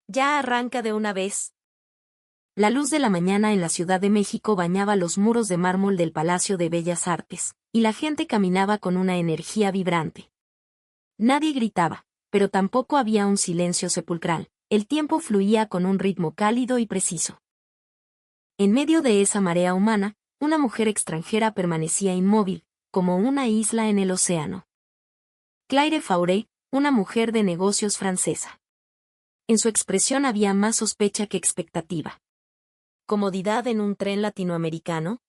Ya arranca de una vez. La luz de la mañana en la Ciudad de México bañaba los muros de mármol del Palacio de Bellas Artes, y la gente caminaba con una energía vibrante. Nadie gritaba, pero tampoco había un silencio sepulcral. El tiempo fluía con un ritmo cálido y preciso. En medio de esa marea humana, una mujer extranjera permanecía inmóvil, como una isla en el océano. Claire Fauré, una mujer de negocios francesa. En su expresión había más sospecha que expectativa. ¿Comodidad en un tren latinoamericano?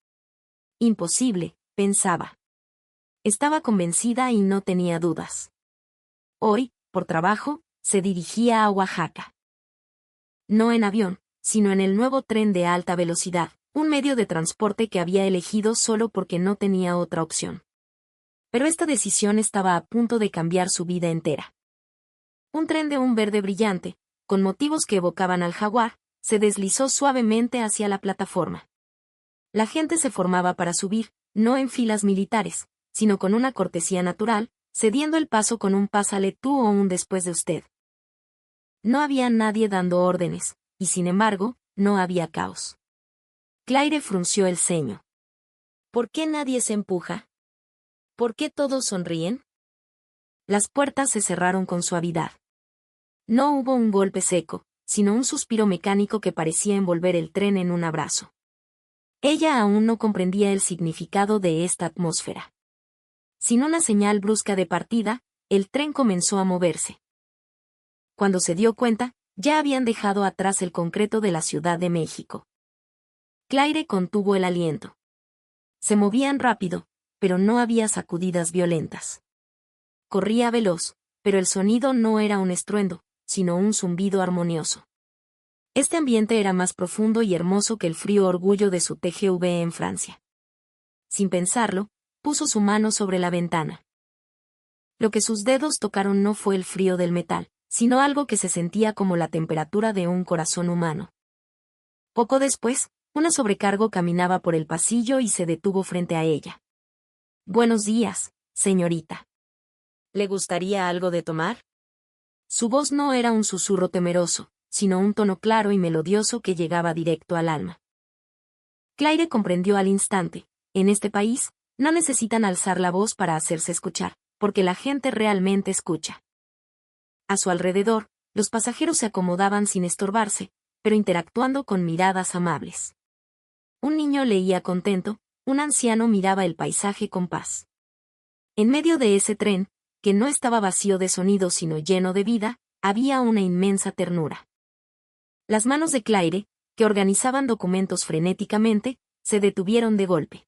Imposible, pensaba. Estaba convencida y no tenía dudas. Hoy, por trabajo, se dirigía a Oaxaca. No en avión, sino en el nuevo tren de alta velocidad, un medio de transporte que había elegido solo porque no tenía otra opción. Pero esta decisión estaba a punto de cambiar su vida entera. Un tren de un verde brillante, con motivos que evocaban al jaguar, se deslizó suavemente hacia la plataforma. La gente se formaba para subir, no en filas militares, sino con una cortesía natural, cediendo el paso con un pásale tú o un después de usted. No había nadie dando órdenes, y sin embargo, no había caos. Claire frunció el ceño. ¿Por qué nadie se empuja? ¿Por qué todos sonríen? Las puertas se cerraron con suavidad. No hubo un golpe seco, sino un suspiro mecánico que parecía envolver el tren en un abrazo. Ella aún no comprendía el significado de esta atmósfera. Sin una señal brusca de partida, el tren comenzó a moverse. Cuando se dio cuenta, ya habían dejado atrás el concreto de la Ciudad de México. Claire contuvo el aliento. Se movían rápido, pero no había sacudidas violentas. Corría veloz, pero el sonido no era un estruendo, sino un zumbido armonioso. Este ambiente era más profundo y hermoso que el frío orgullo de su TGV en Francia. Sin pensarlo, puso su mano sobre la ventana. Lo que sus dedos tocaron no fue el frío del metal, sino algo que se sentía como la temperatura de un corazón humano. Poco después, una sobrecargo caminaba por el pasillo y se detuvo frente a ella. «Buenos días, señorita». ¿Le gustaría algo de tomar? Su voz no era un susurro temeroso, sino un tono claro y melodioso que llegaba directo al alma. Claire comprendió al instante: en este país, no necesitan alzar la voz para hacerse escuchar, porque la gente realmente escucha. A su alrededor, los pasajeros se acomodaban sin estorbarse, pero interactuando con miradas amables. Un niño leía contento, un anciano miraba el paisaje con paz. En medio de ese tren, que no estaba vacío de sonido sino lleno de vida, había una inmensa ternura. Las manos de Claire, que organizaban documentos frenéticamente, se detuvieron de golpe.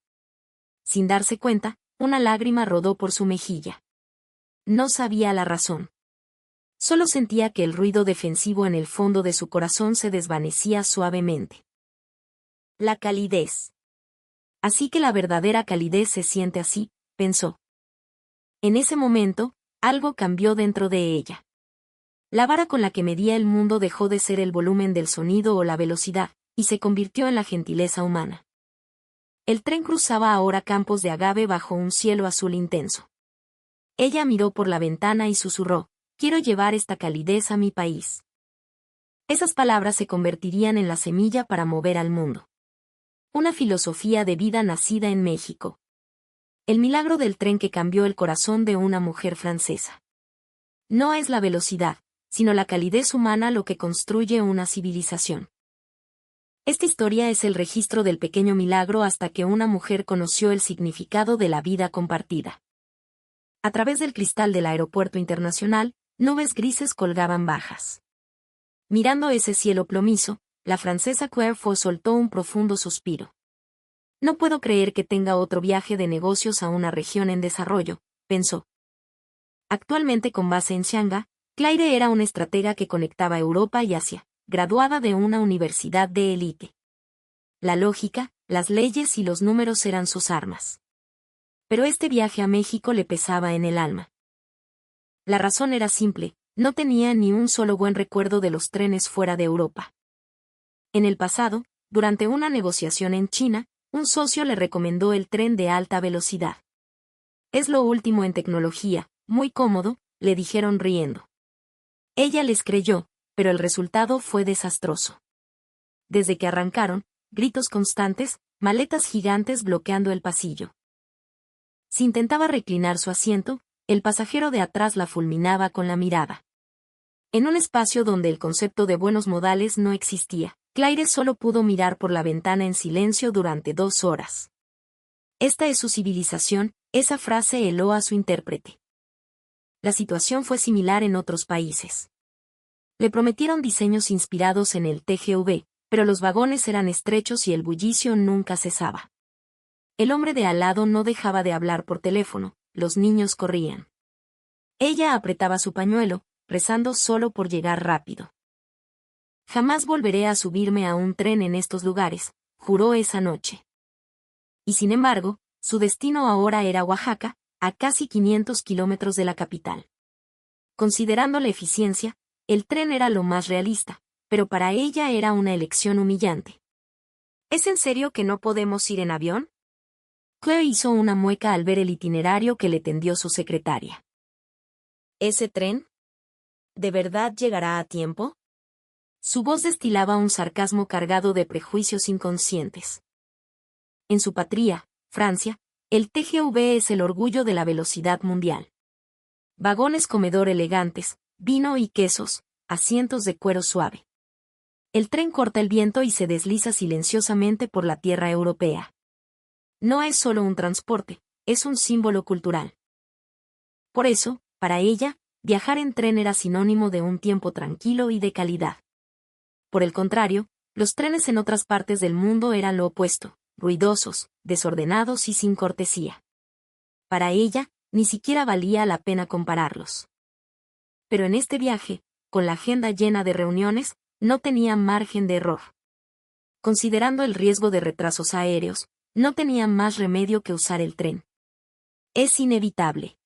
Sin darse cuenta, una lágrima rodó por su mejilla. No sabía la razón. Solo sentía que el ruido defensivo en el fondo de su corazón se desvanecía suavemente. La calidez. Así que la verdadera calidez se siente así, pensó. En ese momento, algo cambió dentro de ella. La vara con la que medía el mundo dejó de ser el volumen del sonido o la velocidad, y se convirtió en la gentileza humana. El tren cruzaba ahora campos de agave bajo un cielo azul intenso. Ella miró por la ventana y susurró: «Quiero llevar esta calidez a mi país». Esas palabras se convertirían en la semilla para mover al mundo. Una filosofía de vida nacida en México. El milagro del tren que cambió el corazón de una mujer francesa. No es la velocidad, sino la calidez humana lo que construye una civilización. Esta historia es el registro del pequeño milagro hasta que una mujer conoció el significado de la vida compartida. A través del cristal del aeropuerto internacional, nubes grises colgaban bajas. Mirando ese cielo plomizo, la francesa Claire Fauré soltó un profundo suspiro. «No puedo creer que tenga otro viaje de negocios a una región en desarrollo», pensó. Actualmente con base en Shanghái, Claire era una estratega que conectaba Europa y Asia, graduada de una universidad de élite. La lógica, las leyes y los números eran sus armas. Pero este viaje a México le pesaba en el alma. La razón era simple: no tenía ni un solo buen recuerdo de los trenes fuera de Europa. En el pasado, durante una negociación en China, un socio le recomendó el tren de alta velocidad. «Es lo último en tecnología, muy cómodo», le dijeron riendo. Ella les creyó, pero el resultado fue desastroso. Desde que arrancaron, gritos constantes, maletas gigantes bloqueando el pasillo. Si intentaba reclinar su asiento, el pasajero de atrás la fulminaba con la mirada. En un espacio donde el concepto de buenos modales no existía, Claire solo pudo mirar por la ventana en silencio durante 2 horas. Esta es su civilización, esa frase heló a su intérprete. La situación fue similar en otros países. Le prometieron diseños inspirados en el TGV, pero los vagones eran estrechos y el bullicio nunca cesaba. El hombre de al lado no dejaba de hablar por teléfono, los niños corrían. Ella apretaba su pañuelo, rezando solo por llegar rápido. Jamás volveré a subirme a un tren en estos lugares, juró esa noche. Y sin embargo, su destino ahora era Oaxaca, a casi 500 kilómetros de la capital. Considerando la eficiencia, el tren era lo más realista, pero para ella era una elección humillante. ¿Es en serio que no podemos ir en avión? Claire hizo una mueca al ver el itinerario que le tendió su secretaria. ¿Ese tren? ¿De verdad llegará a tiempo? Su voz destilaba un sarcasmo cargado de prejuicios inconscientes. En su patria, Francia, el TGV es el orgullo de la velocidad mundial. Vagones comedor elegantes, vino y quesos, asientos de cuero suave. El tren corta el viento y se desliza silenciosamente por la tierra europea. No es solo un transporte, es un símbolo cultural. Por eso, para ella, viajar en tren era sinónimo de un tiempo tranquilo y de calidad. Por el contrario, los trenes en otras partes del mundo eran lo opuesto, ruidosos, desordenados y sin cortesía. Para ella, ni siquiera valía la pena compararlos. Pero en este viaje, con la agenda llena de reuniones, no tenía margen de error. Considerando el riesgo de retrasos aéreos, no tenía más remedio que usar el tren. Es inevitable.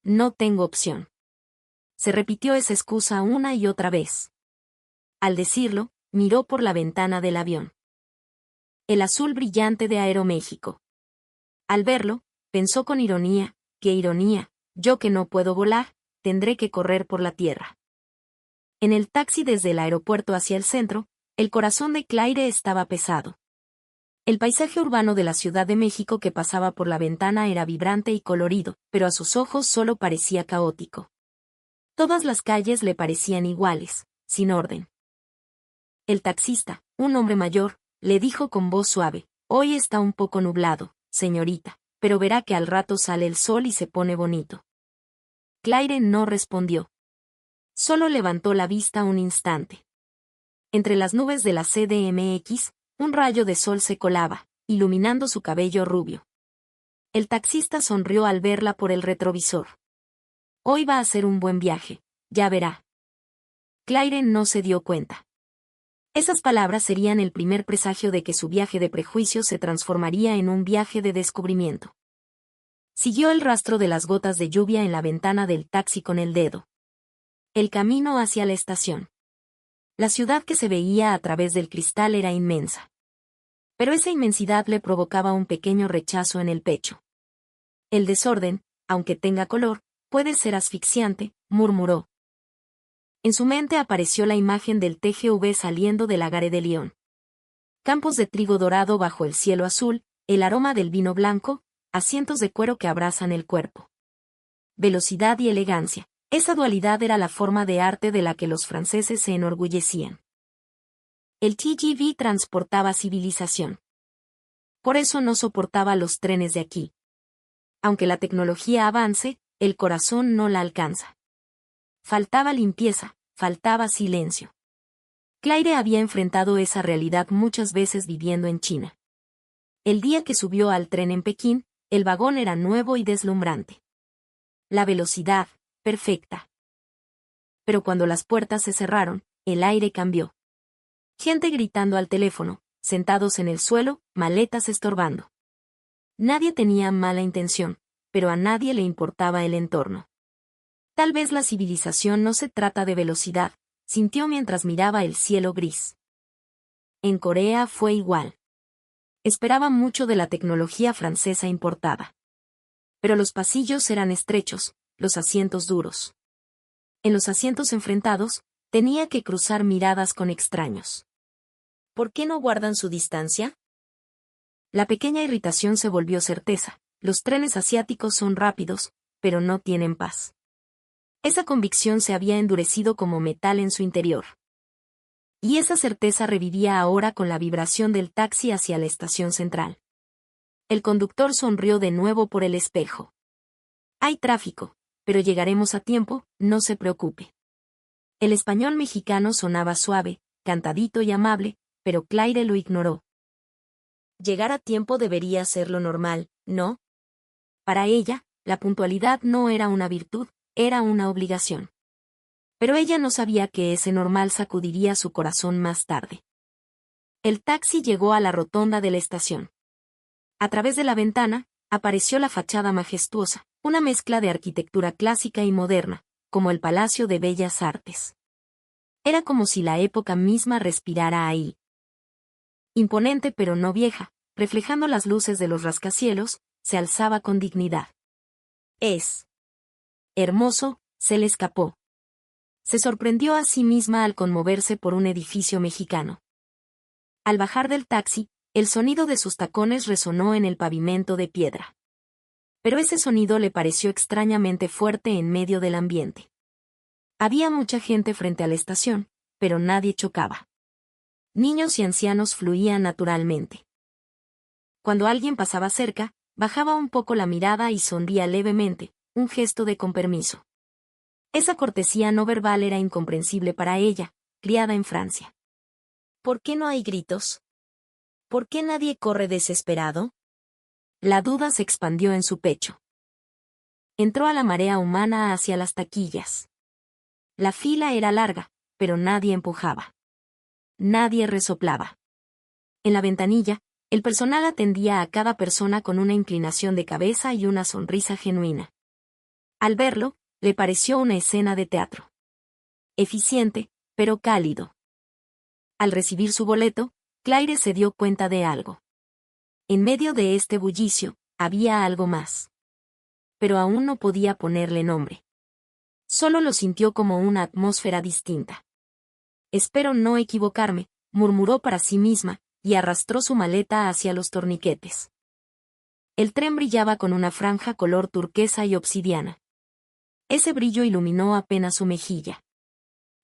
No tengo opción. Se repitió esa excusa una y otra vez. Al decirlo, miró por la ventana del avión. El azul brillante de Aeroméxico. Al verlo, pensó con ironía, qué ironía, yo que no puedo volar, tendré que correr por la tierra. En el taxi desde el aeropuerto hacia el centro, el corazón de Claire estaba pesado. El paisaje urbano de la Ciudad de México que pasaba por la ventana era vibrante y colorido, pero a sus ojos solo parecía caótico. Todas las calles le parecían iguales, sin orden. El taxista, un hombre mayor, le dijo con voz suave, hoy está un poco nublado, señorita, pero verá que al rato sale el sol y se pone bonito. Claire no respondió. Solo levantó la vista un instante. Entre las nubes de la CDMX, un rayo de sol se colaba, iluminando su cabello rubio. El taxista sonrió al verla por el retrovisor. Hoy va a ser un buen viaje, ya verá. Claire no se dio cuenta. Esas palabras serían el primer presagio de que su viaje de prejuicios se transformaría en un viaje de descubrimiento. Siguió el rastro de las gotas de lluvia en la ventana del taxi con el dedo. El camino hacia la estación. La ciudad que se veía a través del cristal era inmensa. Pero esa inmensidad le provocaba un pequeño rechazo en el pecho. El desorden, aunque tenga color, puede ser asfixiante, murmuró. En su mente apareció la imagen del TGV saliendo de la Gare de Lyon. Campos de trigo dorado bajo el cielo azul, el aroma del vino blanco, asientos de cuero que abrazan el cuerpo. Velocidad y elegancia. Esa dualidad era la forma de arte de la que los franceses se enorgullecían. El TGV transportaba civilización. Por eso no soportaba los trenes de aquí. Aunque la tecnología avance, el corazón no la alcanza. Faltaba limpieza, faltaba silencio. Claire había enfrentado esa realidad muchas veces viviendo en China. El día que subió al tren en Pekín, el vagón era nuevo y deslumbrante. La velocidad, perfecta. Pero cuando las puertas se cerraron, el aire cambió. Gente gritando al teléfono, sentados en el suelo, maletas estorbando. Nadie tenía mala intención, pero a nadie le importaba el entorno. Tal vez la civilización no se trata de velocidad, sintió mientras miraba el cielo gris. En Corea fue igual. Esperaba mucho de la tecnología francesa importada. Pero los pasillos eran estrechos, los asientos duros. En los asientos enfrentados, Tenía que cruzar miradas con extraños. ¿Por qué no guardan su distancia? La pequeña irritación se volvió certeza. Los trenes asiáticos son rápidos, pero no tienen paz. Esa convicción se había endurecido como metal en su interior. Y esa certeza revivía ahora con la vibración del taxi hacia la estación central. El conductor sonrió de nuevo por el espejo. Hay tráfico, pero llegaremos a tiempo, no se preocupe. El español mexicano sonaba suave, cantadito y amable, pero Claire lo ignoró. Llegar a tiempo debería ser lo normal, ¿no? Para ella, la puntualidad no era una virtud, era una obligación. Pero ella no sabía que ese normal sacudiría su corazón más tarde. El taxi llegó a la rotonda de la estación. A través de la ventana, apareció la fachada majestuosa, una mezcla de arquitectura clásica y moderna, como el Palacio de Bellas Artes. Era como si la época misma respirara ahí. Imponente pero no vieja, reflejando las luces de los rascacielos, se alzaba con dignidad. Es hermoso, se le escapó. Se sorprendió a sí misma al conmoverse por un edificio mexicano. Al bajar del taxi, el sonido de sus tacones resonó en el pavimento de piedra. Pero ese sonido le pareció extrañamente fuerte en medio del ambiente. Había mucha gente frente a la estación, pero nadie chocaba. Niños y ancianos fluían naturalmente. Cuando alguien pasaba cerca, bajaba un poco la mirada y sonría levemente, un gesto de con permiso. Esa cortesía no verbal era incomprensible para ella, criada en Francia. ¿Por qué no hay gritos? ¿Por qué nadie corre desesperado? La duda se expandió en su pecho. Entró a la marea humana hacia las taquillas. La fila era larga, pero nadie empujaba. Nadie resoplaba. En la ventanilla, el personal atendía a cada persona con una inclinación de cabeza y una sonrisa genuina. Al verlo, le pareció una escena de teatro. Eficiente, pero cálido. Al recibir su boleto, Claire se dio cuenta de algo. En medio de este bullicio, había algo más. Pero aún no podía ponerle nombre. Solo lo sintió como una atmósfera distinta. Espero no equivocarme, murmuró para sí misma, y arrastró su maleta hacia los torniquetes. El tren brillaba con una franja color turquesa y obsidiana. Ese brillo iluminó apenas su mejilla.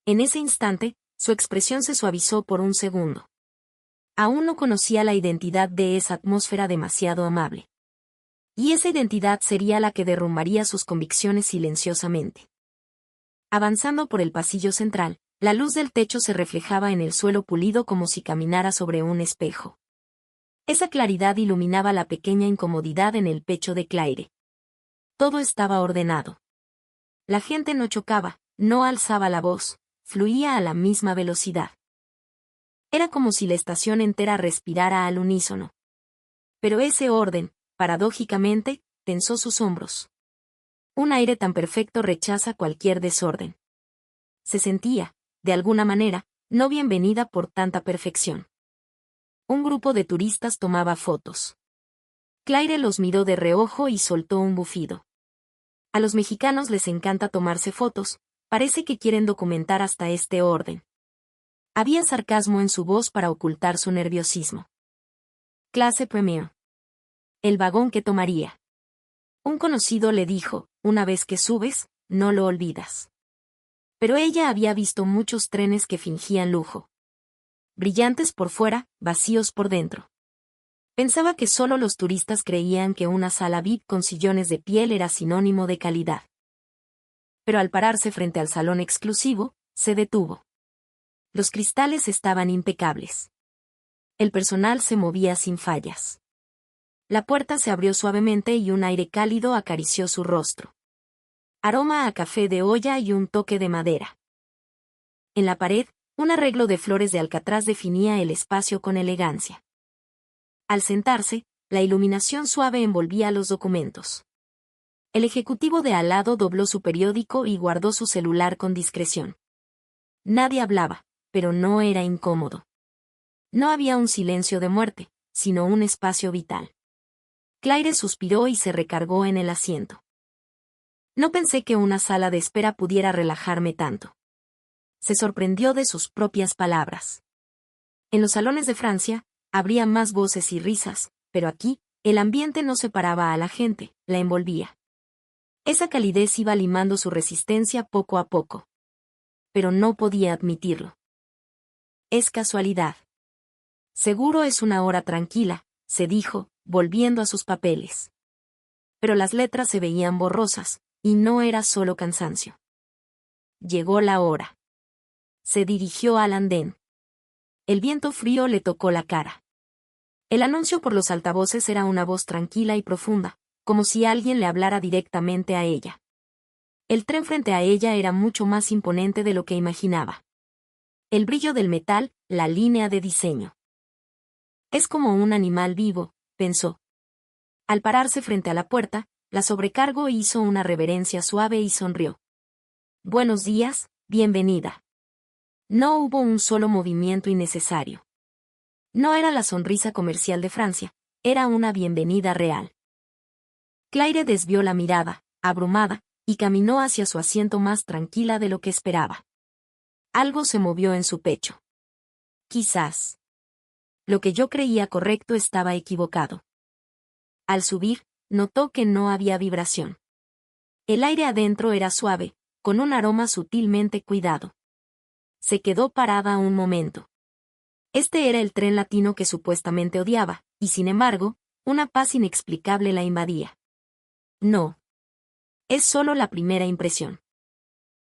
En ese instante, su expresión se suavizó por un segundo. Aún no conocía la identidad de esa atmósfera demasiado amable. Y esa identidad sería la que derrumbaría sus convicciones silenciosamente. Avanzando por el pasillo central, la luz del techo se reflejaba en el suelo pulido como si caminara sobre un espejo. Esa claridad iluminaba la pequeña incomodidad en el pecho de Claire. Todo estaba ordenado. La gente no chocaba, no alzaba la voz, fluía a la misma velocidad. Era como si la estación entera respirara al unísono. Pero ese orden, paradójicamente, tensó sus hombros. Un aire tan perfecto rechaza cualquier desorden. Se sentía, de alguna manera, no bienvenida por tanta perfección. Un grupo de turistas tomaba fotos. Claire los miró de reojo y soltó un bufido. A los mexicanos les encanta tomarse fotos, parece que quieren documentar hasta este orden. Había sarcasmo en su voz para ocultar su nerviosismo. Clase Premier. El vagón que tomaría. Un conocido le dijo, una vez que subes, no lo olvidas. Pero ella había visto muchos trenes que fingían lujo. Brillantes por fuera, vacíos por dentro. Pensaba que solo los turistas creían que una sala VIP con sillones de piel era sinónimo de calidad. Pero al pararse frente al salón exclusivo, se detuvo. Los cristales estaban impecables. El personal se movía sin fallas. La puerta se abrió suavemente y un aire cálido acarició su rostro. Aroma a café de olla y un toque de madera. En la pared, un arreglo de flores de alcatraz definía el espacio con elegancia. Al sentarse, la iluminación suave envolvía los documentos. El ejecutivo de al lado dobló su periódico y guardó su celular con discreción. Nadie hablaba, pero no era incómodo. No había un silencio de muerte, sino un espacio vital. Claire suspiró y se recargó en el asiento. No pensé que una sala de espera pudiera relajarme tanto. Se sorprendió de sus propias palabras. En los salones de Francia, habría más voces y risas, pero aquí, el ambiente no separaba a la gente, la envolvía. Esa calidez iba limando su resistencia poco a poco. Pero no podía admitirlo. Es casualidad. Seguro es una hora tranquila, se dijo, volviendo a sus papeles. Pero las letras se veían borrosas, y no era solo cansancio. Llegó la hora. Se dirigió al andén. El viento frío le tocó la cara. El anuncio por los altavoces era una voz tranquila y profunda, como si alguien le hablara directamente a ella. El tren frente a ella era mucho más imponente de lo que imaginaba. El brillo del metal, la línea de diseño. Es como un animal vivo, pensó. Al pararse frente a la puerta, la sobrecargo hizo una reverencia suave y sonrió. Buenos días, bienvenida. No hubo un solo movimiento innecesario. No era la sonrisa comercial de Francia, era una bienvenida real. Claire desvió la mirada, abrumada, y caminó hacia su asiento más tranquila de lo que esperaba. Algo se movió en su pecho. Quizás. Lo que yo creía correcto estaba equivocado. Al subir, notó que no había vibración. El aire adentro era suave, con un aroma sutilmente cuidado. Se quedó parada un momento. Este era el tren latino que supuestamente odiaba, y sin embargo, una paz inexplicable la invadía. No. Es solo la primera impresión.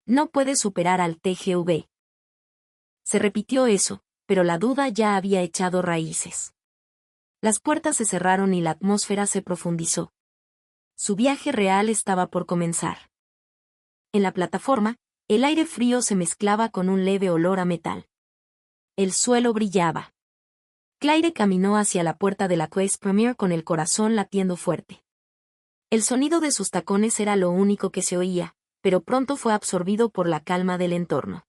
No puede superar al TGV. Se repitió eso, pero la duda ya había echado raíces. Las puertas se cerraron y la atmósfera se profundizó. Su viaje real estaba por comenzar. En la plataforma, el aire frío se mezclaba con un leve olor a metal. El suelo brillaba. Claire caminó hacia la puerta de la Caisse Premier con el corazón latiendo fuerte. El sonido de sus tacones era lo único que se oía, pero pronto fue absorbido por la calma del entorno.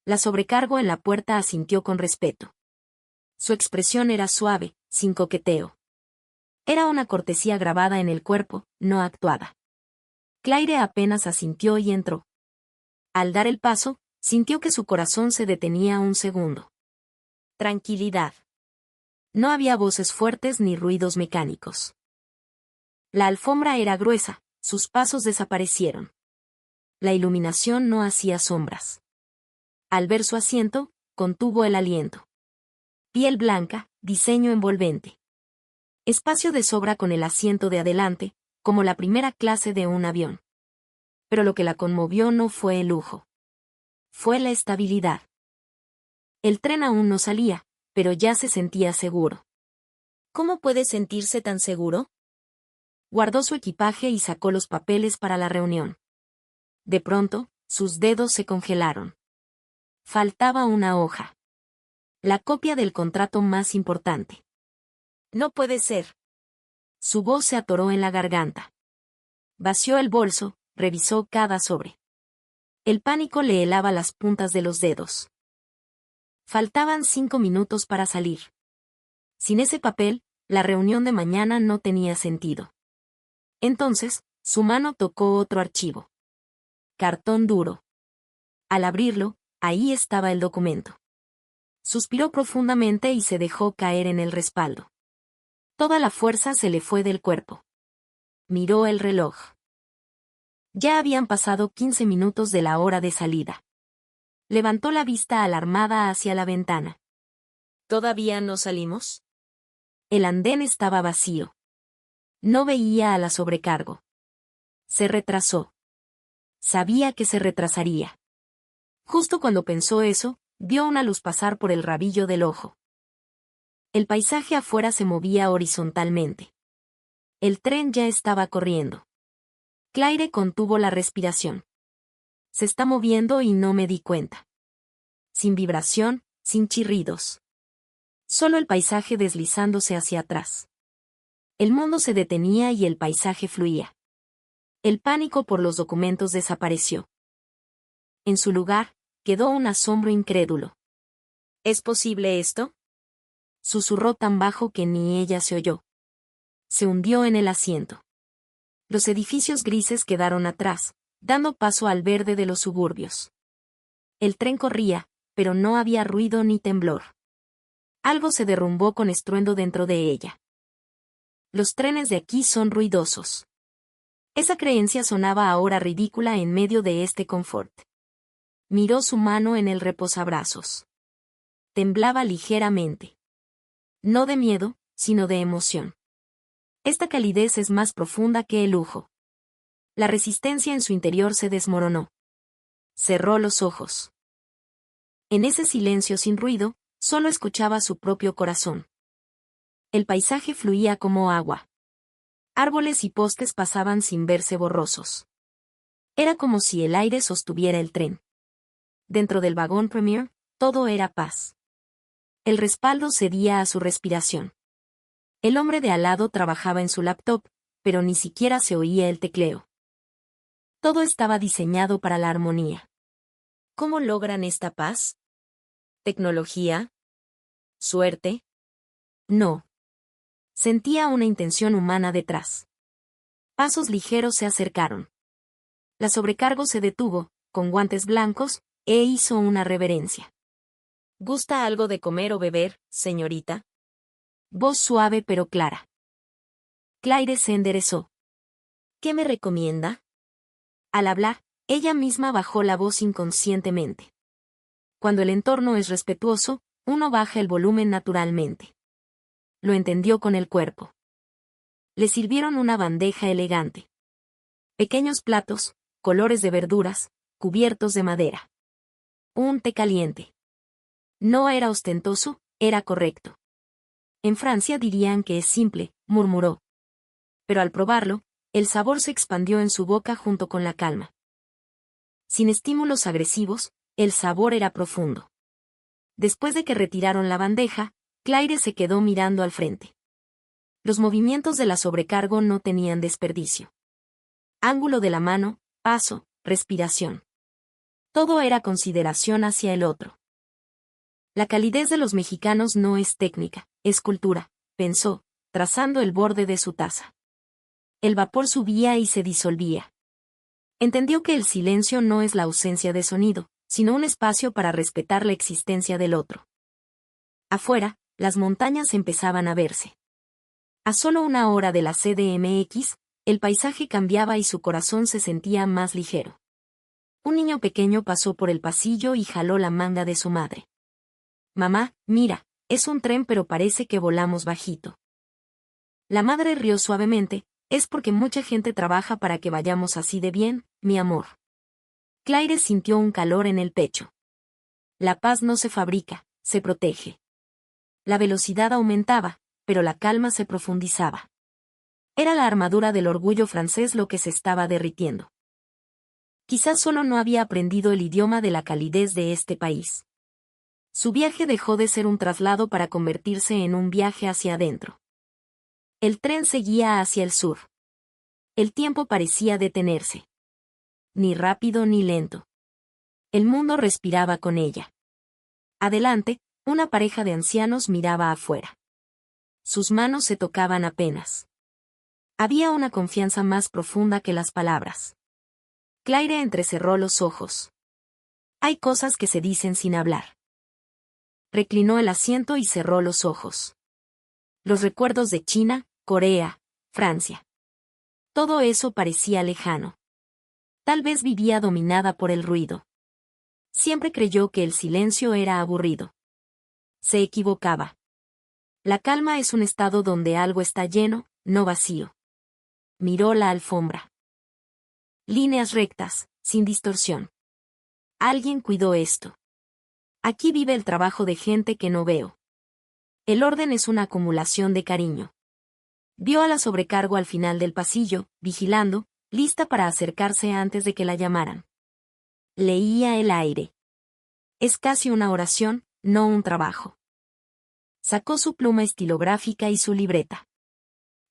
La sobrecargo en la puerta asintió con respeto. Su expresión era suave, sin coqueteo. Era una cortesía grabada en el cuerpo, no actuada. Claire apenas asintió y entró. Al dar el paso, sintió que su corazón se detenía un segundo. Tranquilidad. No había voces fuertes ni ruidos mecánicos. La alfombra era gruesa, sus pasos desaparecieron. La iluminación no hacía sombras. Al ver su asiento, contuvo el aliento. Piel blanca, diseño envolvente. Espacio de sobra con el asiento de adelante, como la primera clase de un avión. Pero lo que la conmovió no fue el lujo. Fue la estabilidad. El tren aún no salía, pero ya se sentía seguro. ¿Cómo puede sentirse tan seguro? Guardó su equipaje y sacó los papeles para la reunión. De pronto, sus dedos se congelaron. Faltaba una hoja. La copia del contrato más importante. No puede ser. Su voz se atoró en la garganta. Vació el bolso, revisó cada sobre. El pánico le helaba las puntas de los dedos. Faltaban 5 minutos para salir. Sin ese papel, la reunión de mañana no tenía sentido. Entonces, su mano tocó otro archivo. Cartón duro. Al abrirlo, ahí estaba el documento. Suspiró profundamente y se dejó caer en el respaldo. Toda la fuerza se le fue del cuerpo. Miró el reloj. Ya habían pasado 15 minutos de la hora de salida. Levantó la vista alarmada hacia la ventana. ¿Todavía no salimos? El andén estaba vacío. No veía a la sobrecargo. Se retrasó. Sabía que se retrasaría. Justo cuando pensó eso, vio una luz pasar por el rabillo del ojo. El paisaje afuera se movía horizontalmente. El tren ya estaba corriendo. Claire contuvo la respiración. Se está moviendo y no me di cuenta. Sin vibración, sin chirridos. Solo el paisaje deslizándose hacia atrás. El mundo se detenía y el paisaje fluía. El pánico por los documentos desapareció. En su lugar, quedó un asombro incrédulo. ¿Es posible esto? Susurró tan bajo que ni ella se oyó. Se hundió en el asiento. Los edificios grises quedaron atrás, dando paso al verde de los suburbios. El tren corría, pero no había ruido ni temblor. Algo se derrumbó con estruendo dentro de ella. Los trenes de aquí son ruidosos. Esa creencia sonaba ahora ridícula en medio de este confort. Miró su mano en el reposabrazos. Temblaba ligeramente. No de miedo, sino de emoción. Esta calidez es más profunda que el lujo. La resistencia en su interior se desmoronó. Cerró los ojos. En ese silencio sin ruido, solo escuchaba su propio corazón. El paisaje fluía como agua. Árboles y postes pasaban sin verse borrosos. Era como si el aire sostuviera el tren. Dentro del vagón Premier, todo era paz. El respaldo cedía a su respiración. El hombre de al lado trabajaba en su laptop, pero ni siquiera se oía el tecleo. Todo estaba diseñado para la armonía. ¿Cómo logran esta paz? ¿Tecnología? ¿Suerte? No. Sentía una intención humana detrás. Pasos ligeros se acercaron. La sobrecargo se detuvo, con guantes blancos, e hizo una reverencia. ¿Gusta algo de comer o beber, señorita? Voz suave pero clara. Claire se enderezó. ¿Qué me recomienda? Al hablar, ella misma bajó la voz inconscientemente. Cuando el entorno es respetuoso, uno baja el volumen naturalmente. Lo entendió con el cuerpo. Le sirvieron una bandeja elegante. Pequeños platos, colores de verduras, cubiertos de madera. Un té caliente. No era ostentoso, era correcto. En Francia dirían que es simple, murmuró. Pero al probarlo, el sabor se expandió en su boca junto con la calma. Sin estímulos agresivos, el sabor era profundo. Después de que retiraron la bandeja, Claire se quedó mirando al frente. Los movimientos de la sobrecargo no tenían desperdicio. Ángulo de la mano, paso, respiración. Todo era consideración hacia el otro. La calidez de los mexicanos no es técnica, es cultura, pensó, trazando el borde de su taza. El vapor subía y se disolvía. Entendió que el silencio no es la ausencia de sonido, sino un espacio para respetar la existencia del otro. Afuera, las montañas empezaban a verse. A solo una hora de la CDMX, el paisaje cambiaba y su corazón se sentía más ligero. Un niño pequeño pasó por el pasillo y jaló la manga de su madre. Mamá, mira, es un tren pero parece que volamos bajito. La madre rió suavemente, es porque mucha gente trabaja para que vayamos así de bien, mi amor. Claire sintió un calor en el pecho. La paz no se fabrica, se protege. La velocidad aumentaba, pero la calma se profundizaba. Era la armadura del orgullo francés lo que se estaba derritiendo. Quizás solo no había aprendido el idioma de la calidez de este país. Su viaje dejó de ser un traslado para convertirse en un viaje hacia adentro. El tren seguía hacia el sur. El tiempo parecía detenerse. Ni rápido ni lento. El mundo respiraba con ella. Adelante, una pareja de ancianos miraba afuera. Sus manos se tocaban apenas. Había una confianza más profunda que las palabras. Claire entrecerró los ojos. Hay cosas que se dicen sin hablar. Reclinó el asiento y cerró los ojos. Los recuerdos de China, Corea, Francia. Todo eso parecía lejano. Tal vez vivía dominada por el ruido. Siempre creyó que el silencio era aburrido. Se equivocaba. La calma es un estado donde algo está lleno, no vacío. Miró la alfombra. Líneas rectas, sin distorsión. Alguien cuidó esto. Aquí vive el trabajo de gente que no veo. El orden es una acumulación de cariño. Vio a la sobrecargo al final del pasillo, vigilando, lista para acercarse antes de que la llamaran. Leía el aire. Es casi una oración, no un trabajo. Sacó su pluma estilográfica y su libreta.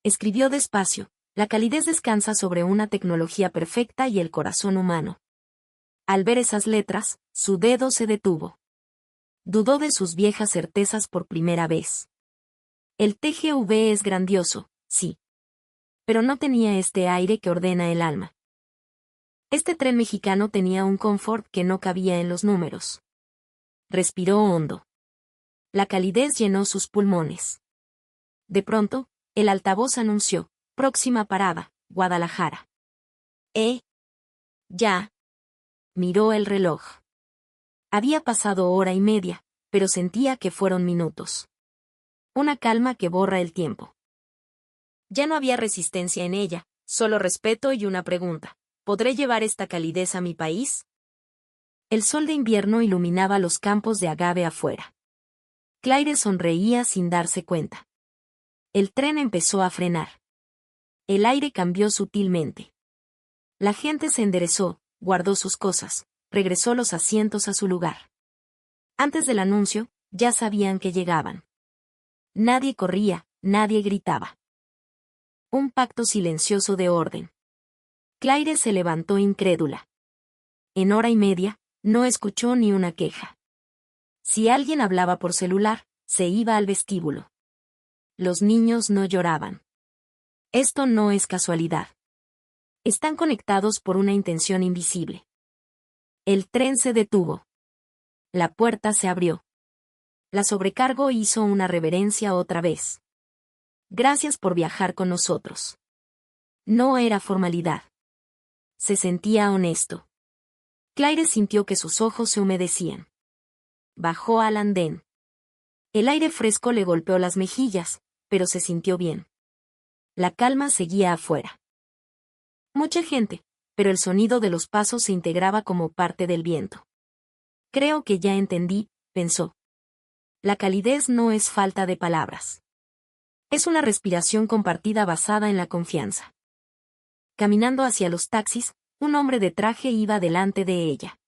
Escribió despacio, la calidez descansa sobre una tecnología perfecta y el corazón humano. Al ver esas letras, su dedo se detuvo. Dudó de sus viejas certezas por primera vez. El TGV es grandioso, sí. Pero no tenía este aire que ordena el alma. Este tren mexicano tenía un confort que no cabía en los números. Respiró hondo. La calidez llenó sus pulmones. De pronto, el altavoz anunció: próxima parada, Guadalajara. Ya. Miró el reloj. Había pasado hora y media, pero sentía que fueron minutos. Una calma que borra el tiempo. Ya no había resistencia en ella, solo respeto y una pregunta: ¿podré llevar esta calidez a mi país? El sol de invierno iluminaba los campos de agave afuera. Claire sonreía sin darse cuenta. El tren empezó a frenar. El aire cambió sutilmente. La gente se enderezó, guardó sus cosas, regresó los asientos a su lugar. Antes del anuncio, ya sabían que llegaban. Nadie corría, nadie gritaba. Un pacto silencioso de orden. Claire se levantó incrédula. En hora y media, no escuchó ni una queja. Si alguien hablaba por celular, se iba al vestíbulo. Los niños no lloraban. Esto no es casualidad. Están conectados por una intención invisible. El tren se detuvo. La puerta se abrió. La sobrecargo hizo una reverencia otra vez. Gracias por viajar con nosotros. No era formalidad. Se sentía honesto. Claire sintió que sus ojos se humedecían. Bajó al andén. El aire fresco le golpeó las mejillas, pero se sintió bien. La calma seguía afuera. Mucha gente, pero el sonido de los pasos se integraba como parte del viento. Creo que ya entendí, pensó. La calidez no es falta de palabras. Es una respiración compartida basada en la confianza. Caminando hacia los taxis, un hombre de traje iba delante de ella.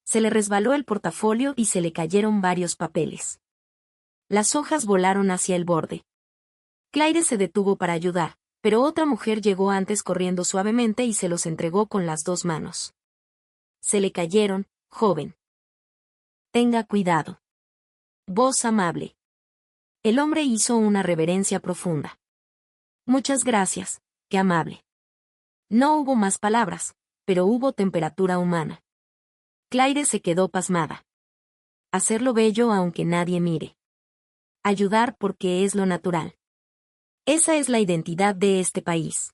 Se le resbaló el portafolio y se le cayeron varios papeles. Las hojas volaron hacia el borde. Claire se detuvo para ayudar, pero otra mujer llegó antes corriendo suavemente y se los entregó con las dos manos. Se le cayeron, joven. Tenga cuidado. Voz amable. El hombre hizo una reverencia profunda. Muchas gracias, qué amable. No hubo más palabras, pero hubo temperatura humana. Claire se quedó pasmada. Hacerlo bello aunque nadie mire. Ayudar porque es lo natural. Esa es la identidad de este país.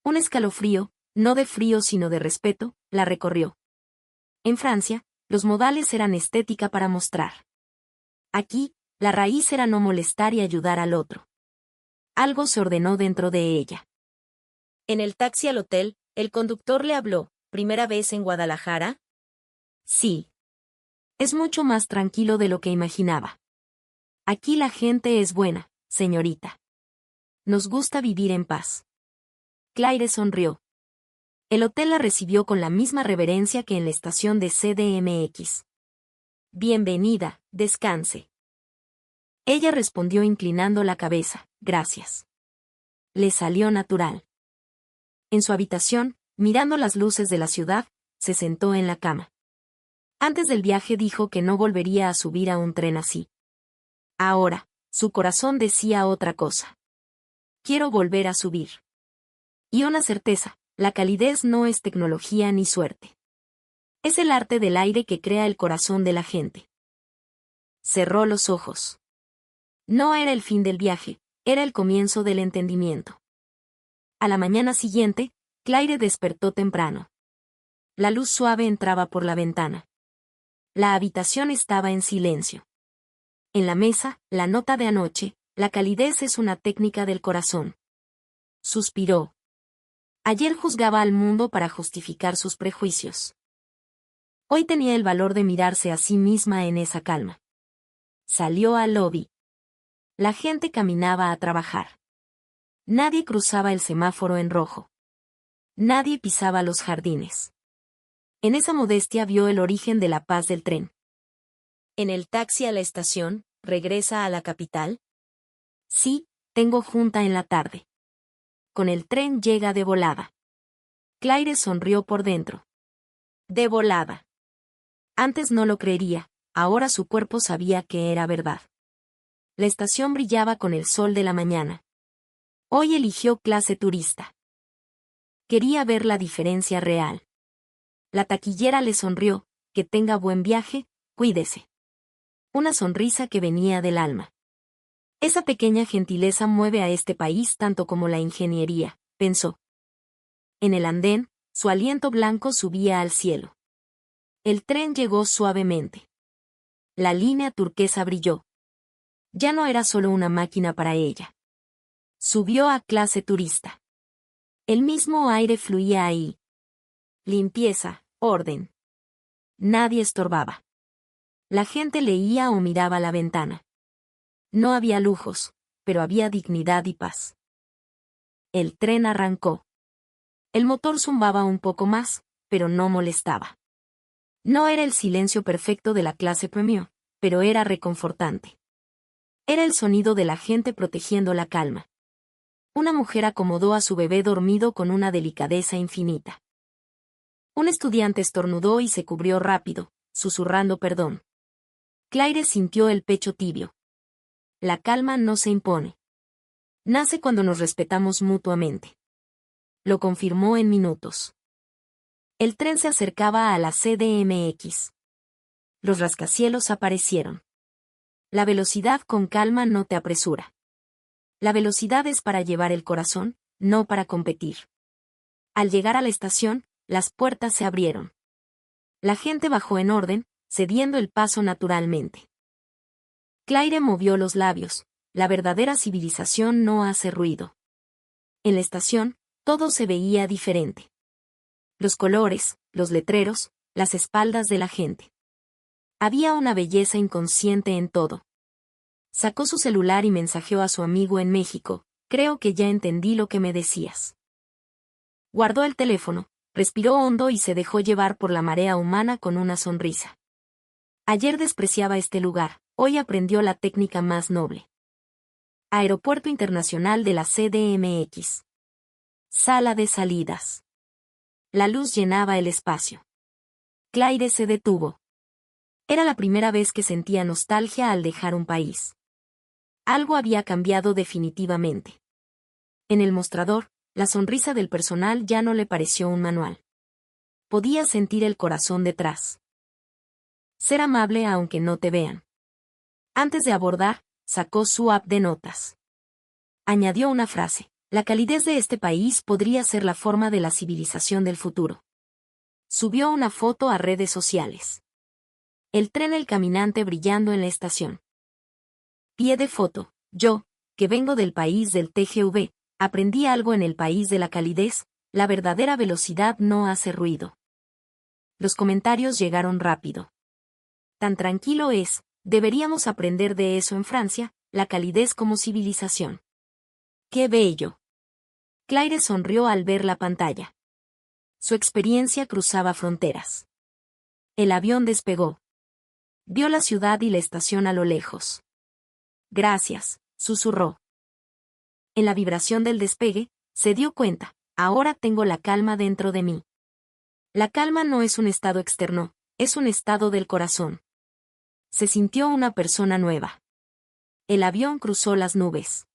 Un escalofrío, no de frío sino de respeto, la recorrió. En Francia, los modales eran estética para mostrar. Aquí, la raíz era no molestar y ayudar al otro. Algo se ordenó dentro de ella. En el taxi al hotel, el conductor le habló: ¿primera vez en Guadalajara? Sí. Es mucho más tranquilo de lo que imaginaba. Aquí la gente es buena, señorita. Nos gusta vivir en paz. Claire sonrió. El hotel la recibió con la misma reverencia que en la estación de CDMX. Bienvenida, descanse. Ella respondió inclinando la cabeza: gracias. Le salió natural. En su habitación, mirando las luces de la ciudad, se sentó en la cama. Antes del viaje dijo que no volvería a subir a un tren así. Ahora, su corazón decía otra cosa. Quiero volver a subir. Y una certeza: la calidez no es tecnología ni suerte. Es el arte del aire que crea el corazón de la gente. Cerró los ojos. No era el fin del viaje, era el comienzo del entendimiento. A la mañana siguiente, Claire despertó temprano. La luz suave entraba por la ventana. La habitación estaba en silencio. En la mesa, la nota de anoche: la calidez es una técnica del corazón. Suspiró. Ayer juzgaba al mundo para justificar sus prejuicios. Hoy tenía el valor de mirarse a sí misma en esa calma. Salió al lobby. La gente caminaba a trabajar. Nadie cruzaba el semáforo en rojo. Nadie pisaba los jardines. En esa modestia vio el origen de la paz del tren. ¿En el taxi a la estación, regresa a la capital? Sí, tengo junta en la tarde. Con el tren llega de volada. Claire sonrió por dentro. De volada. Antes no lo creería, ahora su cuerpo sabía que era verdad. La estación brillaba con el sol de la mañana. Hoy eligió clase turista. Quería ver la diferencia real. La taquillera le sonrió. Que tenga buen viaje, cuídese. Una sonrisa que venía del alma. Esa pequeña gentileza mueve a este país tanto como la ingeniería, pensó. En el andén, su aliento blanco subía al cielo. El tren llegó suavemente. La línea turquesa brilló. Ya no era solo una máquina para ella. Subió a clase turista. El mismo aire fluía ahí. Limpieza, orden. Nadie estorbaba. La gente leía o miraba la ventana. No había lujos, pero había dignidad y paz. El tren arrancó. El motor zumbaba un poco más, pero no molestaba. No era el silencio perfecto de la clase premium, pero era reconfortante. Era el sonido de la gente protegiendo la calma. Una mujer acomodó a su bebé dormido con una delicadeza infinita. Un estudiante estornudó y se cubrió rápido, susurrando perdón. Claire sintió el pecho tibio. La calma no se impone. Nace cuando nos respetamos mutuamente. Lo confirmó en minutos. El tren se acercaba a la CDMX. Los rascacielos aparecieron. La velocidad con calma no te apresura. La velocidad es para llevar el corazón, no para competir. Al llegar a la estación, las puertas se abrieron. La gente bajó en orden, cediendo el paso naturalmente. Claire movió los labios. La verdadera civilización no hace ruido. En la estación, todo se veía diferente. Los colores, los letreros, las espaldas de la gente. Había una belleza inconsciente en todo. Sacó su celular y mensajeó a su amigo en México. Creo que ya entendí lo que me decías. Guardó el teléfono, respiró hondo y se dejó llevar por la marea humana con una sonrisa. Ayer despreciaba este lugar, hoy aprendió la técnica más noble. Aeropuerto Internacional de la CDMX. Sala de salidas. La luz llenaba el espacio. Claire se detuvo. Era la primera vez que sentía nostalgia al dejar un país. Algo había cambiado definitivamente. En el mostrador, la sonrisa del personal ya no le pareció un manual. Podía sentir el corazón detrás. Ser amable aunque no te vean. Antes de abordar, sacó su app de notas. Añadió una frase. La calidez de este país podría ser la forma de la civilización del futuro. Subió una foto a redes sociales. El tren El Caminante brillando en la estación. Pie de foto. Yo, que vengo del país del TGV, aprendí algo en el país de la calidez, la verdadera velocidad no hace ruido. Los comentarios llegaron rápido. Tan tranquilo es, deberíamos aprender de eso en Francia, la calidez como civilización. ¡Qué bello! Claire sonrió al ver la pantalla. Su experiencia cruzaba fronteras. El avión despegó. Vio la ciudad y la estación a lo lejos. Gracias, susurró. En la vibración del despegue, se dio cuenta, ahora tengo la calma dentro de mí. La calma no es un estado externo, es un estado del corazón. Se sintió una persona nueva. El avión cruzó las nubes.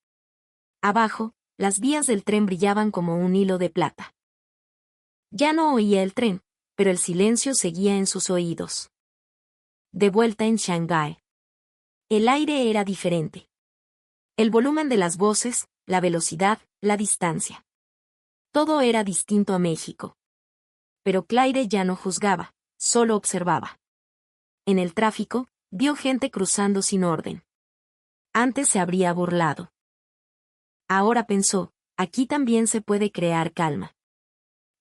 Abajo, las vías del tren brillaban como un hilo de plata. Ya no oía el tren, pero el silencio seguía en sus oídos. De vuelta en Shanghái. El aire era diferente. El volumen de las voces, la velocidad, la distancia. Todo era distinto a México. Pero Claire ya no juzgaba, solo observaba. En el tráfico, vio gente cruzando sin orden. Antes se habría burlado. Ahora pensó, aquí también se puede crear calma.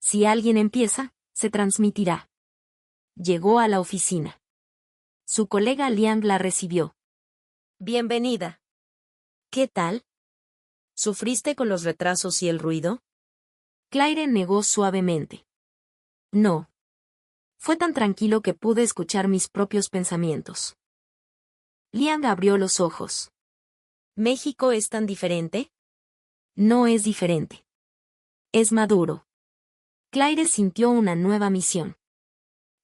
Si alguien empieza, se transmitirá. Llegó a la oficina. Su colega Liang la recibió. Bienvenida. ¿Qué tal? ¿Sufriste con los retrasos y el ruido? Claire negó suavemente. No. Fue tan tranquilo que pude escuchar mis propios pensamientos. Liang abrió los ojos. ¿México es tan diferente? No es diferente. Es maduro. Claire sintió una nueva misión.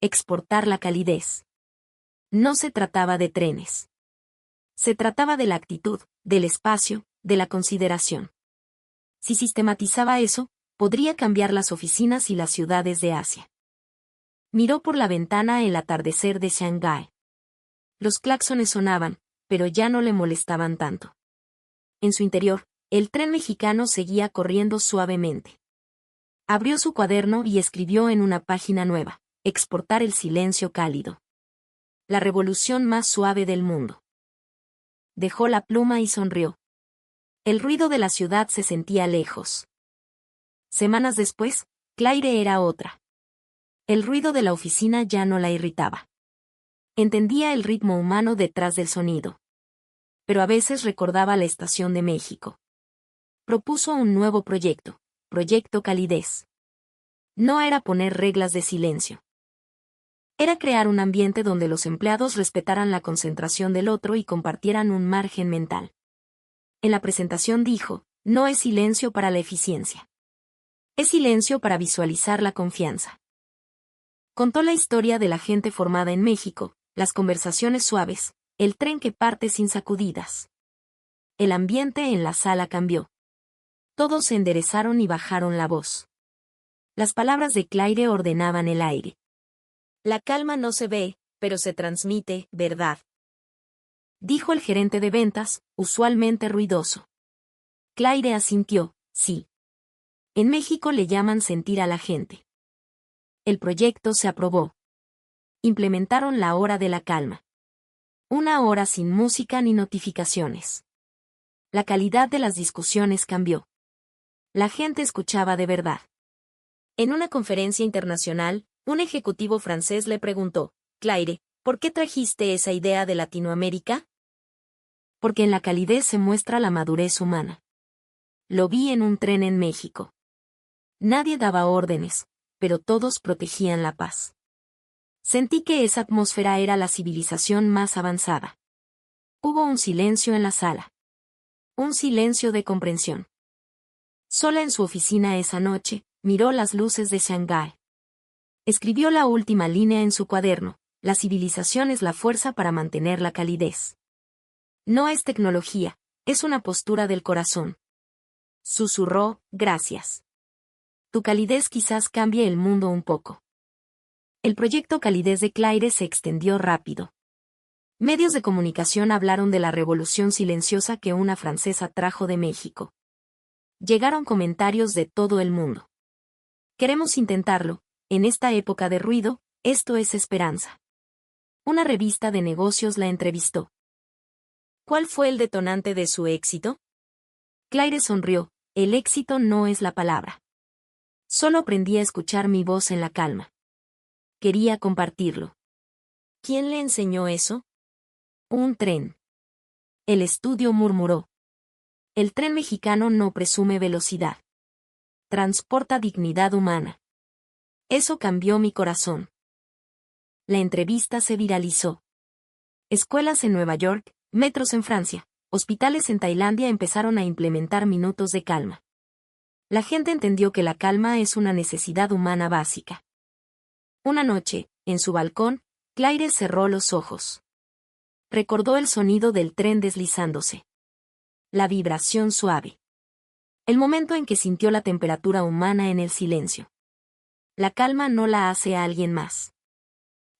Exportar la calidez. No se trataba de trenes. Se trataba de la actitud, del espacio, de la consideración. Si sistematizaba eso, podría cambiar las oficinas y las ciudades de Asia. Miró por la ventana el atardecer de Shanghái. Los claxones sonaban, pero ya no le molestaban tanto. En su interior, el tren mexicano seguía corriendo suavemente. Abrió su cuaderno y escribió en una página nueva: exportar el silencio cálido. La revolución más suave del mundo. Dejó la pluma y sonrió. El ruido de la ciudad se sentía lejos. Semanas después, Claire era otra. El ruido de la oficina ya no la irritaba. Entendía el ritmo humano detrás del sonido. Pero a veces recordaba la estación de México. Propuso un nuevo proyecto, Proyecto Calidez. No era poner reglas de silencio. Era crear un ambiente donde los empleados respetaran la concentración del otro y compartieran un margen mental. En la presentación dijo: no es silencio para la eficiencia. Es silencio para visualizar la confianza. Contó la historia de la gente formada en México, las conversaciones suaves, el tren que parte sin sacudidas. El ambiente en la sala cambió. Todos se enderezaron y bajaron la voz. Las palabras de Claire ordenaban el aire. La calma no se ve, pero se transmite, ¿verdad?, dijo el gerente de ventas, usualmente ruidoso. Claire asintió: sí. En México le llaman sentir a la gente. El proyecto se aprobó. Implementaron la hora de la calma. Una hora sin música ni notificaciones. La calidad de las discusiones cambió. La gente escuchaba de verdad. En una conferencia internacional, un ejecutivo francés le preguntó: Claire, ¿por qué trajiste esa idea de Latinoamérica? Porque en la calidez se muestra la madurez humana. Lo vi en un tren en México. Nadie daba órdenes, pero todos protegían la paz. Sentí que esa atmósfera era la civilización más avanzada. Hubo un silencio en la sala. Un silencio de comprensión. Sola en su oficina esa noche, miró las luces de Shanghái. Escribió la última línea en su cuaderno: la civilización es la fuerza para mantener la calidez. No es tecnología, es una postura del corazón. Susurró: gracias. Tu calidez quizás cambie el mundo un poco. El proyecto Calidez de Claire se extendió rápido. Medios de comunicación hablaron de la revolución silenciosa que una francesa trajo de México. Llegaron comentarios de todo el mundo. Queremos intentarlo, en esta época de ruido, esto es esperanza. Una revista de negocios la entrevistó. ¿Cuál fue el detonante de su éxito? Claire sonrió: el éxito no es la palabra. Solo aprendí a escuchar mi voz en la calma. Quería compartirlo. ¿Quién le enseñó eso? Un tren. El estudio murmuró. El tren mexicano no presume velocidad. Transporta dignidad humana. Eso cambió mi corazón. La entrevista se viralizó. Escuelas en Nueva York, metros en Francia, hospitales en Tailandia empezaron a implementar minutos de calma. La gente entendió que la calma es una necesidad humana básica. Una noche, en su balcón, Claire cerró los ojos. Recordó el sonido del tren deslizándose. La vibración suave. El momento en que sintió la temperatura humana en el silencio. La calma no la hace a alguien más.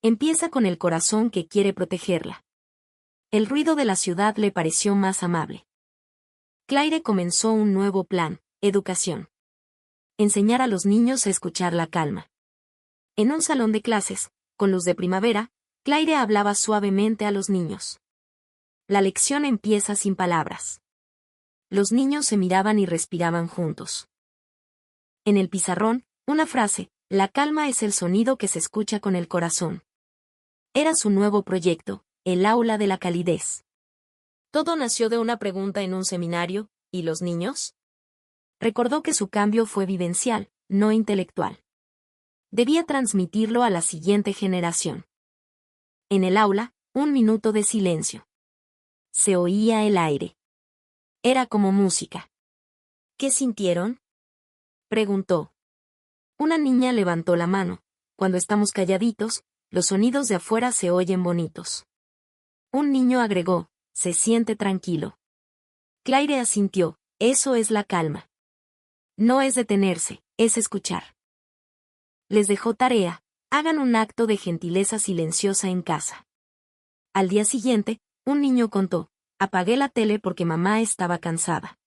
Empieza con el corazón que quiere protegerla. El ruido de la ciudad le pareció más amable. Claire comenzó un nuevo plan: educación. Enseñar a los niños a escuchar la calma. En un salón de clases, con luz de primavera, Claire hablaba suavemente a los niños. La lección empieza sin palabras. Los niños se miraban y respiraban juntos. En el pizarrón, una frase: la calma es el sonido que se escucha con el corazón. Era su nuevo proyecto, el aula de la calidez. Todo nació de una pregunta en un seminario: ¿y los niños? Recordó que su cambio fue vivencial, no intelectual. Debía transmitirlo a la siguiente generación. En el aula, un minuto de silencio. Se oía el aire. Era como música. ¿Qué sintieron?, preguntó. Una niña levantó la mano. Cuando estamos calladitos, los sonidos de afuera se oyen bonitos. Un niño agregó: se siente tranquilo. Claire asintió: eso es la calma. No es detenerse, es escuchar. Les dejó tarea: hagan un acto de gentileza silenciosa en casa. Al día siguiente, un niño contó: apagué la tele porque mamá estaba cansada.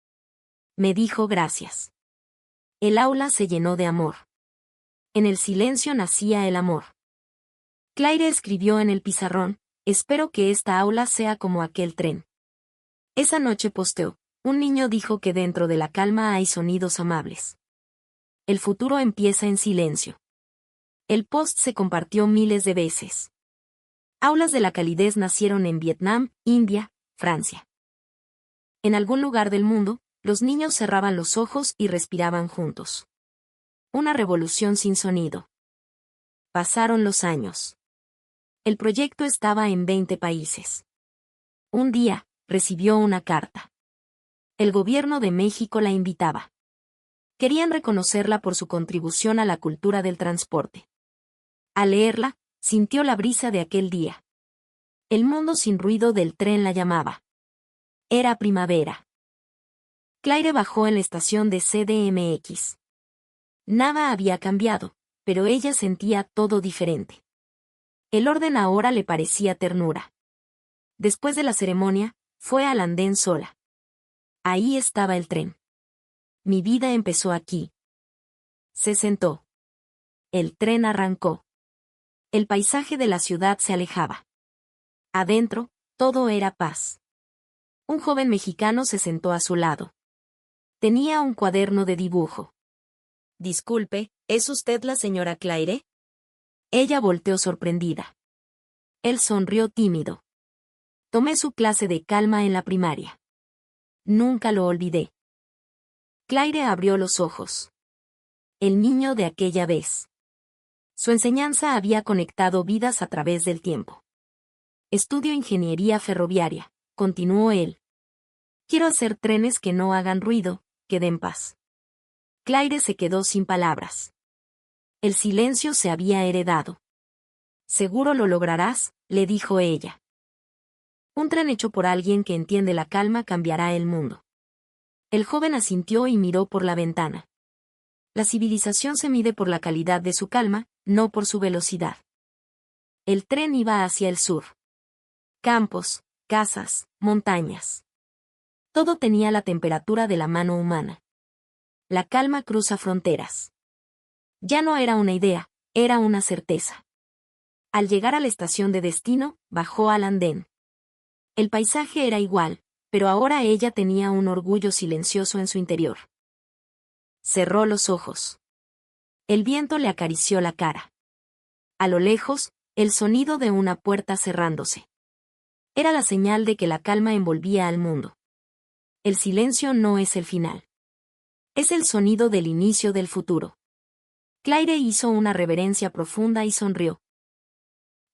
Me dijo gracias. El aula se llenó de amor. En el silencio nacía el amor. Claire escribió en el pizarrón: espero que esta aula sea como aquel tren. Esa noche posteó: un niño dijo que dentro de la calma hay sonidos amables. El futuro empieza en silencio. El post se compartió miles de veces. Aulas de la calidez nacieron en Vietnam, India, Francia. En algún lugar del mundo, los niños cerraban los ojos y respiraban juntos. Una revolución sin sonido. Pasaron los años. El proyecto estaba en 20 países. Un día, recibió una carta. El gobierno de México la invitaba. Querían reconocerla por su contribución a la cultura del transporte. Al leerla, sintió la brisa de aquel día. El mundo sin ruido del tren la llamaba. Era primavera. Claire bajó en la estación de CDMX. Nada había cambiado, pero ella sentía todo diferente. El orden ahora le parecía ternura. Después de la ceremonia, fue al andén sola. Ahí estaba el tren. Mi vida empezó aquí. Se sentó. El tren arrancó. El paisaje de la ciudad se alejaba. Adentro, todo era paz. Un joven mexicano se sentó a su lado. Tenía un cuaderno de dibujo. Disculpe, ¿es usted la señora Claire? Ella volteó sorprendida. Él sonrió tímido. Tomé su clase de calma en la primaria. Nunca lo olvidé. Claire abrió los ojos. El niño de aquella vez. Su enseñanza había conectado vidas a través del tiempo. Estudio ingeniería ferroviaria, continuó él. Quiero hacer trenes que no hagan ruido, que den paz. Claire se quedó sin palabras. El silencio se había heredado. Seguro lo lograrás, le dijo ella. Un tren hecho por alguien que entiende la calma cambiará el mundo. El joven asintió y miró por la ventana. La civilización se mide por la calidad de su calma, no por su velocidad. El tren iba hacia el sur. Campos, casas, montañas. Todo tenía la temperatura de la mano humana. La calma cruza fronteras. Ya no era una idea, era una certeza. Al llegar a la estación de destino, bajó al andén. El paisaje era igual, pero ahora ella tenía un orgullo silencioso en su interior. Cerró los ojos. El viento le acarició la cara. A lo lejos, el sonido de una puerta cerrándose. Era la señal de que la calma envolvía al mundo. El silencio no es el final. Es el sonido del inicio del futuro. Claire hizo una reverencia profunda y sonrió.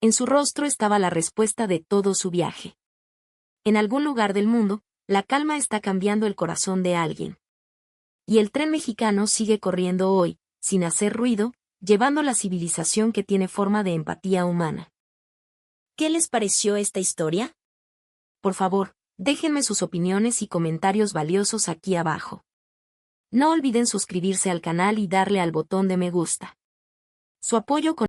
En su rostro estaba la respuesta de todo su viaje. En algún lugar del mundo, la calma está cambiando el corazón de alguien. Y el tren mexicano sigue corriendo hoy, sin hacer ruido, llevando la civilización que tiene forma de empatía humana. ¿Qué les pareció esta historia? Por favor, déjenme sus opiniones y comentarios valiosos aquí abajo. No olviden suscribirse al canal y darle al botón de me gusta. Su apoyo con